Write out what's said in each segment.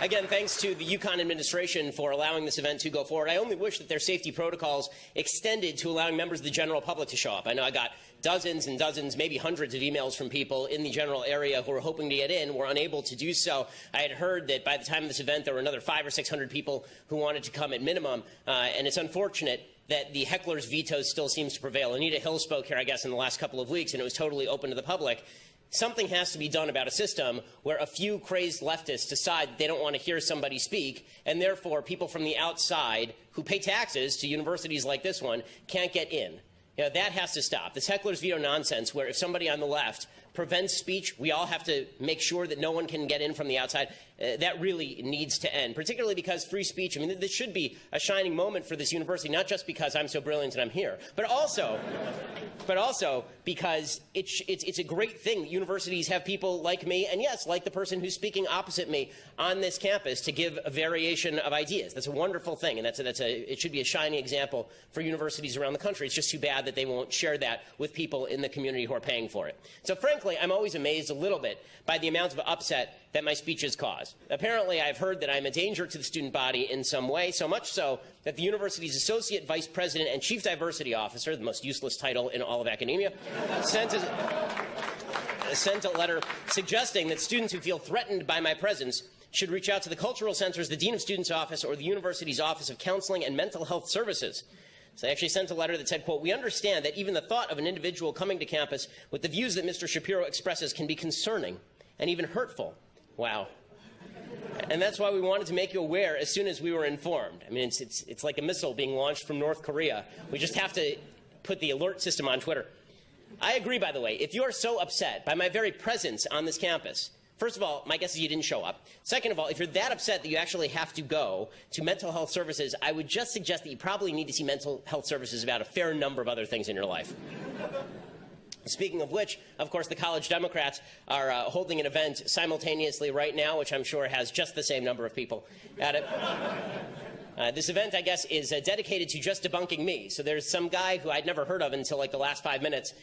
Again, thanks to the Yukon administration for allowing this event to go forward. I only wish that their safety protocols extended to allowing members of the general public to show up. I know I got dozens and dozens, maybe hundreds of emails from people in the general area who were hoping to get in, were unable to do so. I had heard that by the time of this event, there were another 500 or 600 people who wanted to come at minimum, and it's unfortunate that the heckler's veto still seems to prevail. Anita Hill spoke here, I guess, in the last couple of weeks, and it was totally open to the public. Something has to be done about a system where a few crazed leftists decide they don't want to hear somebody speak, and therefore people from the outside who pay taxes to universities like this one can't get in. You know, that has to stop. This heckler's veto nonsense where if somebody on the left prevents speech, we all have to make sure that no one can get in from the outside. That really needs to end, particularly because free speech, I mean, this should be a shining moment for this university, not just because I'm so brilliant and I'm here, but also because it's a great thing that universities have people like me, and yes, like the person who's speaking opposite me on this campus, to give a variation of ideas. That's a wonderful thing, and it should be a shining example for universities around the country. It's just too bad that they won't share that with people in the community who are paying for it. So frankly, I'm always amazed a little bit by the amount of upset that my speeches cause. Apparently, I've heard that I'm a danger to the student body in some way, so much so that the university's Associate Vice President and Chief Diversity Officer, the most useless title in all of academia, sent a letter suggesting that students who feel threatened by my presence should reach out to the Cultural Center's, the Dean of Students' Office, or the university's Office of Counseling and Mental Health Services. So they actually sent a letter that said, quote, "We understand that even the thought of an individual coming to campus with the views that Mr. Shapiro expresses can be concerning and even hurtful." Wow. And that's why we wanted to make you aware as soon as we were informed. I mean, it's like a missile being launched from North Korea. We just have to put the alert system on Twitter. I agree, by the way. If you are so upset by my very presence on this campus, first of all, my guess is you didn't show up. Second of all, if you're that upset that you actually have to go to mental health services, I would just suggest that you probably need to see mental health services about a fair number of other things in your life. Speaking of which, of course, the College Democrats are holding an event simultaneously right now, which I'm sure has just the same number of people at it. This event, I guess, is dedicated to just debunking me. So there's some guy who I'd never heard of until like the last 5 minutes,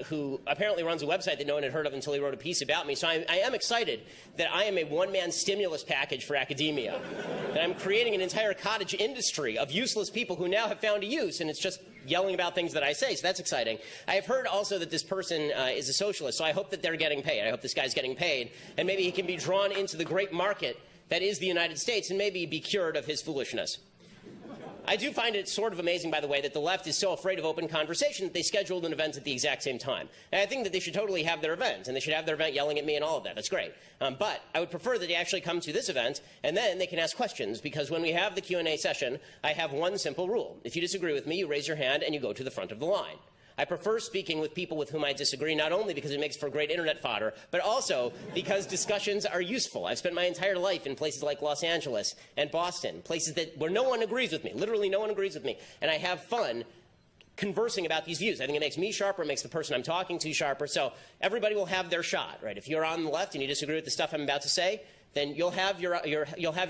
who apparently runs a website that no one had heard of until he wrote a piece about me. So I am excited that I am a one-man stimulus package for academia. And I'm creating an entire cottage industry of useless people who now have found a use, and it's just yelling about things that I say, so that's exciting. I have heard also that this person is a socialist, so I hope that they're getting paid. I hope this guy's getting paid, and maybe he can be drawn into the great market that is the United States and maybe be cured of his foolishness. I do find it sort of amazing, by the way, that the left is so afraid of open conversation that they scheduled an event at the exact same time. And I think that they should totally have their event, and they should have their event yelling at me and all of that. That's great. But I would prefer that they actually come to this event, and then they can ask questions, because when we have the Q&A session, I have one simple rule. If you disagree with me, you raise your hand and you go to the front of the line. I prefer speaking with people with whom I disagree, not only because it makes for great internet fodder, but also because discussions are useful. I've spent my entire life in places like Los Angeles and Boston, places where no one agrees with me, literally no one agrees with me, and I have fun conversing about these views. I think it makes me sharper, it makes the person I'm talking to sharper, so everybody will have their shot, right? If you're on the left and you disagree with the stuff I'm about to say, then you'll have your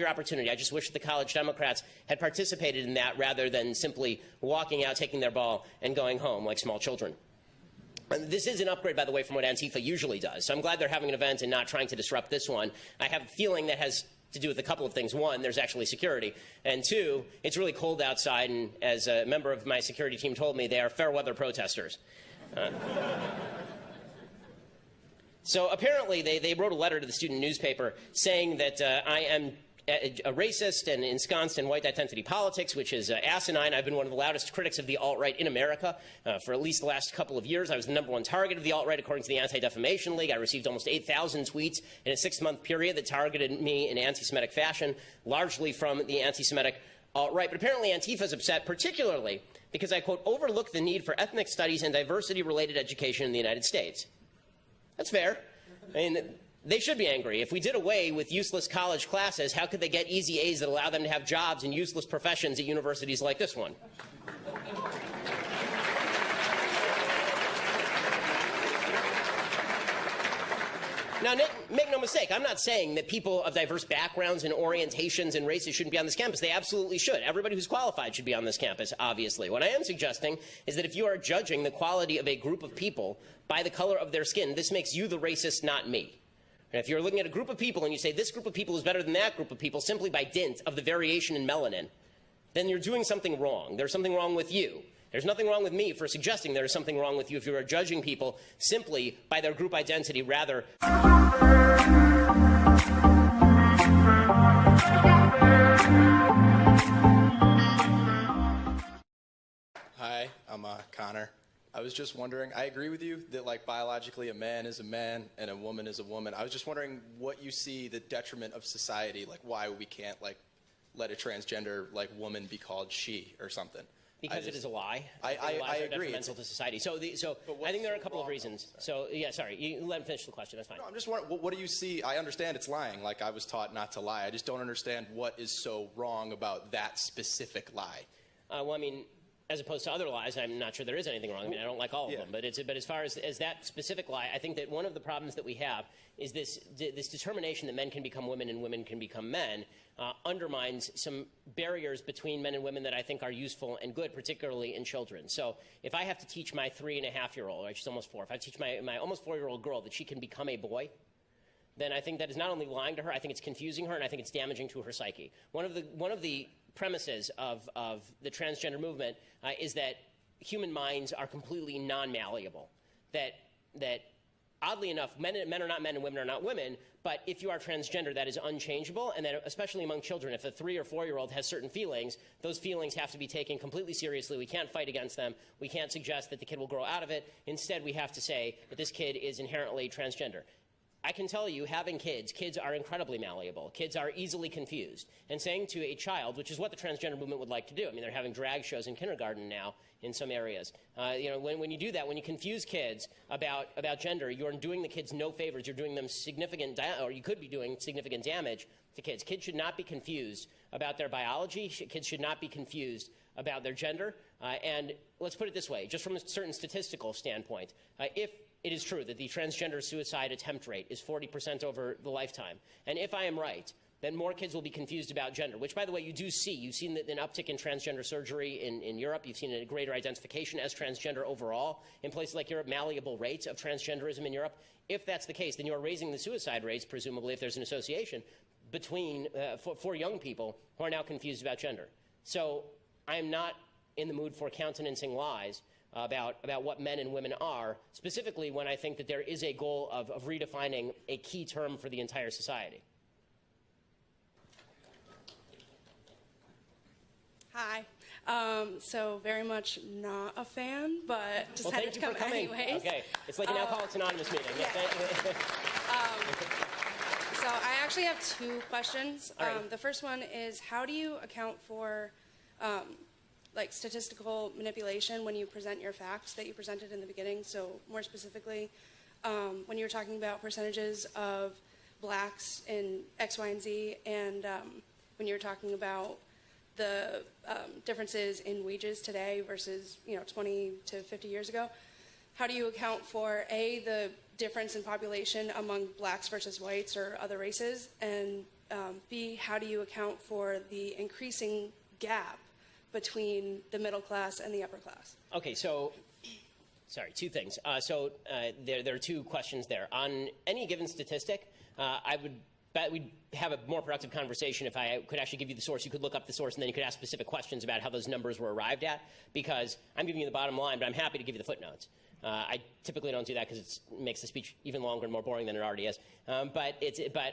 opportunity. I just wish that the College Democrats had participated in that rather than simply walking out, taking their ball, and going home like small children. And this is an upgrade, by the way, from what Antifa usually does. So I'm glad they're having an event and not trying to disrupt this one. I have a feeling that has to do with a couple of things. One, there's actually security. And two, it's really cold outside, and as a member of my security team told me, they are fair weather protesters. So apparently they wrote a letter to the student newspaper saying that I am a racist and ensconced in white identity politics, which is asinine. I've been one of the loudest critics of the alt-right in America for at least the last couple of years. I was the #1 target of the alt-right, according to the Anti-Defamation League. I received almost 8,000 tweets in a 6-month period that targeted me in anti-Semitic fashion, largely from the anti-Semitic alt-right. But apparently Antifa is upset, particularly because I, quote, overlook the need for ethnic studies and diversity-related education in the United States. That's fair. I mean, they should be angry. If we did away with useless college classes, how could they get easy A's that allow them to have jobs in useless professions at universities like this one? Now, make no mistake, I'm not saying that people of diverse backgrounds and orientations and races shouldn't be on this campus. They absolutely should. Everybody who's qualified should be on this campus, obviously. What I am suggesting is that if you are judging the quality of a group of people by the color of their skin, this makes you the racist, not me. And if you're looking at a group of people and you say this group of people is better than that group of people simply by dint of the variation in melanin, then you're doing something wrong. There's something wrong with you. There's nothing wrong with me for suggesting there's something wrong with you if you are judging people simply by their group identity rather. Hi, I'm Connor. I was just wondering, I agree with you that like biologically a man is a man and a woman is a woman. I was just wondering what you see the detriment of society, like why we can't like let a transgender like woman be called she or something. Because it is a lie. I agree. Detrimental to society. So I think there are a couple of reasons. So yeah, sorry, you let him finish the question. That's fine. No, I'm just wondering, what do you see? I understand it's lying. Like I was taught not to lie. I just don't understand what is so wrong about that specific lie. Well, I mean, as opposed to other lies, I'm not sure there is anything wrong. I mean, I don't like all of them. But as far as that specific lie, I think that one of the problems that we have is this determination that men can become women and women can become men undermines some barriers between men and women that I think are useful and good, particularly in children. So if I have to teach my 3.5-year-old, right, she's almost 4, if I teach my almost 4-year-old girl that she can become a boy, then I think that is not only lying to her, I think it's confusing her, and I think it's damaging to her psyche. One of the premises of the transgender movement is that human minds are completely non-malleable. That oddly enough, men are not men and women are not women, but if you are transgender, that is unchangeable, and that especially among children, if a 3 or 4-year-old has certain feelings, those feelings have to be taken completely seriously. We can't fight against them. We can't suggest that the kid will grow out of it. Instead, we have to say that this kid is inherently transgender. I can tell you, having kids are incredibly malleable. Kids are easily confused. And saying to a child, which is what the transgender movement would like to do, I mean, they're having drag shows in kindergarten now in some areas. When you do that, when you confuse kids about gender, you're doing the kids no favors. You're doing them or you could be doing significant damage to kids. Kids should not be confused about their biology. Kids should not be confused about their gender. And let's put it this way, just from a certain statistical standpoint, if it is true that the transgender suicide attempt rate is 40% over the lifetime, and if I am right, then more kids will be confused about gender, which, by the way, you do see. You've seen an uptick in transgender surgery in Europe. You've seen a greater identification as transgender overall in places like Europe, malleable rates of transgenderism in Europe. If that's the case, then you're raising the suicide rates, presumably, if there's an association between for young people who are now confused about gender. So I am not in the mood for countenancing lies about what men and women are, specifically when I think that there is a goal of redefining a key term for the entire society. Hi. So very much not a fan, but just well, had to come anyways. Okay. It's like an Alcoholics Anonymous meeting. Yeah. So I actually have 2 questions. Right. The first one is, how do you account for like statistical manipulation when you present your facts that you presented in the beginning? So more specifically, when you were talking about percentages of blacks in X, Y, and Z, and when you were talking about the differences in wages today versus 20 to 50 years ago, how do you account for A, the difference in population among blacks versus whites or other races, and B, how do you account for the increasing gap between the middle class and the upper class? Okay, so, sorry, 2 things. There are 2 questions there. On any given statistic, I would bet we'd have a more productive conversation if I could actually give you the source. You could look up the source, and then you could ask specific questions about how those numbers were arrived at, because I'm giving you the bottom line, but I'm happy to give you the footnotes. I typically don't do that because it makes the speech even longer and more boring than it already is. But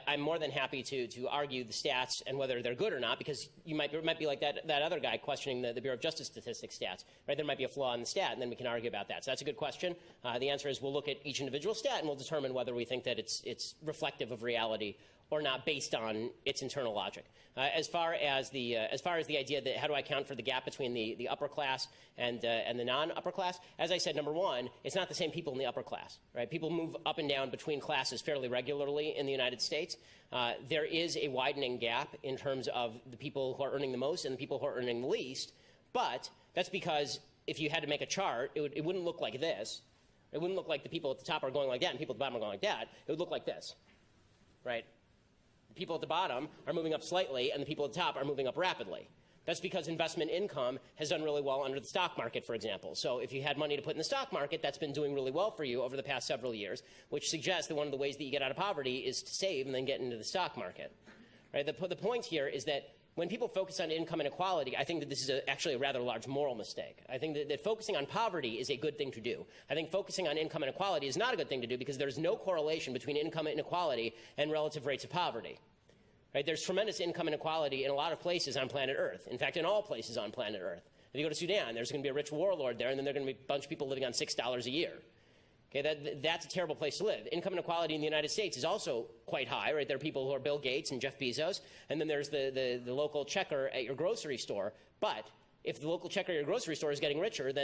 I'm more than happy to argue the stats and whether they're good or not, because it might be like that other guy questioning the Bureau of Justice Statistics stats. Right? There might be a flaw in the stat, and then we can argue about that. So that's a good question. The answer is we'll look at each individual stat, and we'll determine whether we think that it's reflective of reality or not based on its internal logic. As far as the idea that how do I account for the gap between the upper class and the non-upper class, as I said, number one, it's not the same people in the upper class, right? People move up and down between classes fairly regularly in the United States. There is a widening gap in terms of the people who are earning the most and the people who are earning the least, but that's because if you had to make a chart, it wouldn't look like this. It wouldn't look like the people at the top are going like that and people at the bottom are going like that. It would look like this, right? People at the bottom are moving up slightly, and the people at the top are moving up rapidly. That's because investment income has done really well under the stock market, for example. So if you had money to put in the stock market, that's been doing really well for you over the past several years, which suggests that one of the ways that you get out of poverty is to save and then get into the stock market. Right? The point here is that when people focus on income inequality, I think that this is actually a rather large moral mistake. I think that focusing on poverty is a good thing to do. I think focusing on income inequality is not a good thing to do because there's no correlation between income inequality and relative rates of poverty. Right? There's tremendous income inequality in a lot of places on planet Earth. In fact, in all places on planet Earth. If you go to Sudan, there's going to be a rich warlord there, and then there are going to be a bunch of people living on $6 a year. Okay, that's a terrible place to live. Income inequality in the United States is also quite high. Right? There are people who are Bill Gates and Jeff Bezos, and then there's the local checker at your grocery store. But if the local checker at your grocery store is getting richer, then